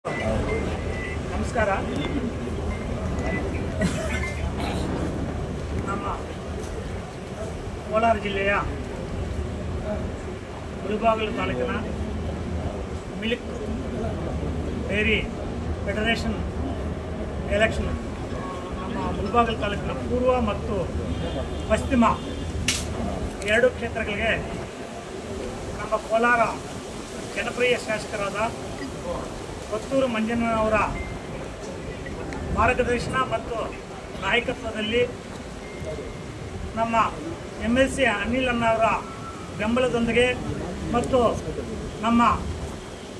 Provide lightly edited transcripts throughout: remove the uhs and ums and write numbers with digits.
ನಮಸ್ಕಾರ. ನಮ್ಮ ಕೋಲಾರ ಜಿಲ್ಲೆಯ ಮುಳಬಾಗಿಲು ತಾಲೂಕಿನ ಮಿಲ್ಕ್ ಡೈರಿ ಫೆಡರೇಷನ್ ಎಲೆಕ್ಷನ್ ನಮ್ಮ ಮುಳಬಾಗಿಲು ತಾಲೂಕಿನ ಪೂರ್ವ ಮತ್ತು ಪಶ್ಚಿಮ ಎರಡು ಕ್ಷೇತ್ರಗಳಿಗೆ ನಮ್ಮ ಕೋಲಾರ ಜನಪ್ರಿಯ ಶಾಸಕರಾದ ಕೊತ್ತೂರು ಮಂಜಣ್ಣನವರ ಮಾರ್ಗದರ್ಶನ ಮತ್ತು ನಾಯಕತ್ವದಲ್ಲಿ ನಮ್ಮ MLC ಅನಿಲ್ ಅಣ್ಣವರ ಬೆಂಬಲದೊಂದಿಗೆ ಮತ್ತು ನಮ್ಮ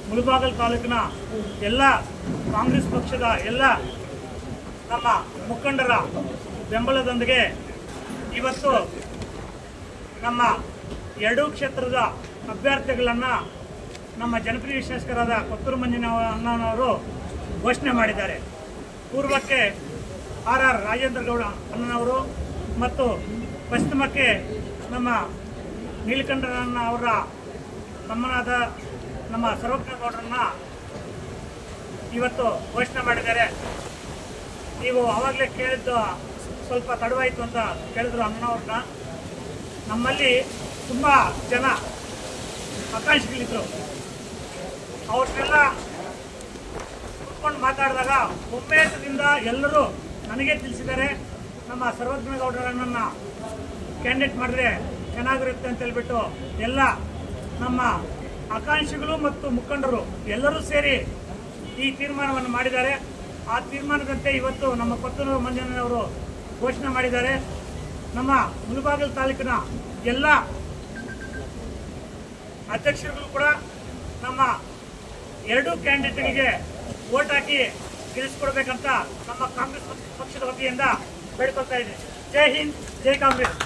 ಮುಳಬಾಗಿಲು ತಾಲೂಕಿನ ಎಲ್ಲ ಕಾಂಗ್ರೆಸ್ ಪಕ್ಷದ ಎಲ್ಲ ನಮ್ಮ ಮುಖಂಡರ ಬೆಂಬಲದೊಂದಿಗೆ ಇವತ್ತು ನಮ್ಮ ಎರಡೂ ಕ್ಷೇತ್ರದ ಅಭ್ಯರ್ಥಿಗಳನ್ನು ನಮ್ಮ ಜನಪ್ರಿಯ ಶಾಸಕರಾದ ಕೊತ್ತೂರು ಮಂಜಣ್ಣನವರು ಘೋಷಣೆ ಮಾಡಿದ್ದಾರೆ. ಪೂರ್ವಕ್ಕೆ RR ರಾಜೇಂದ್ರ ಗೌಡ ಅಣ್ಣನವರು ಮತ್ತು ಪಶ್ಚಿಮಕ್ಕೆ ನಮ್ಮ ನೀಲಕಂಠರಣ್ಣ ಅವರ ತಮ್ಮನಾದ ನಮ್ಮ ಸರ್ವಜ್ಞಗೌಡರನ್ನ ಇವತ್ತು ಘೋಷಣೆ ಮಾಡಿದ್ದಾರೆ. ನೀವು ಆವಾಗಲೇ ಕೇಳಿದ್ದು ಸ್ವಲ್ಪ ತಡವಾಯಿತು ಅಂತ ಕೇಳಿದ್ರು ಅಣ್ಣನವ್ರನ್ನ. ನಮ್ಮಲ್ಲಿ ತುಂಬ ಜನ ಆಕಾಂಕ್ಷಿಗಳಿದ್ರು. ಅವ್ರನ್ನೆಲ್ಲ ಕುತ್ಕೊಂಡು ಮಾತಾಡಿದಾಗ ಒಮ್ಮೆದಿಂದ ಎಲ್ಲರೂ ನನಗೆ ತಿಳಿಸಿದ್ದಾರೆ, ನಮ್ಮ ಸರ್ವಜ್ಞಗೌಡರನ್ನ ಕ್ಯಾಂಡಿಡೇಟ್ ಮಾಡಿದ್ರೆ ಚೆನ್ನಾಗಿರುತ್ತೆ ಅಂತ ಹೇಳ್ಬಿಟ್ಟು ಎಲ್ಲ ನಮ್ಮ ಆಕಾಂಕ್ಷಿಗಳು ಮತ್ತು ಮುಖಂಡರು ಎಲ್ಲರೂ ಸೇರಿ ಈ ತೀರ್ಮಾನವನ್ನು ಮಾಡಿದ್ದಾರೆ. ಆ ತೀರ್ಮಾನದಂತೆ ಇವತ್ತು ನಮ್ಮ ಕೊತ್ತೂರು ಮಂಜಣ್ಣನವರು ಘೋಷಣೆ ಮಾಡಿದ್ದಾರೆ. ನಮ್ಮ ಮುಳಬಾಗಿಲು ತಾಲೂಕಿನ ಎಲ್ಲ ಅಧ್ಯಕ್ಷರುಗಳು ಕೂಡ ನಮ್ಮ ಎರಡೂ ಕ್ಯಾಂಡಿಡೇಟ್ಗಳಿಗೆ ವೋಟ್ ಹಾಕಿ ಗೆಲ್ಲಿಸ್ಕೊಡ್ಬೇಕಂತ ನಮ್ಮ ಕಾಂಗ್ರೆಸ್ ಪಕ್ಷದ ವತಿಯಿಂದ ಬೇಡ್ಕೊಳ್ತಾ ಇದ್ದೀನಿ. ಜೈ ಹಿಂದ್, ಜೈ ಕಾಂಗ್ರೆಸ್.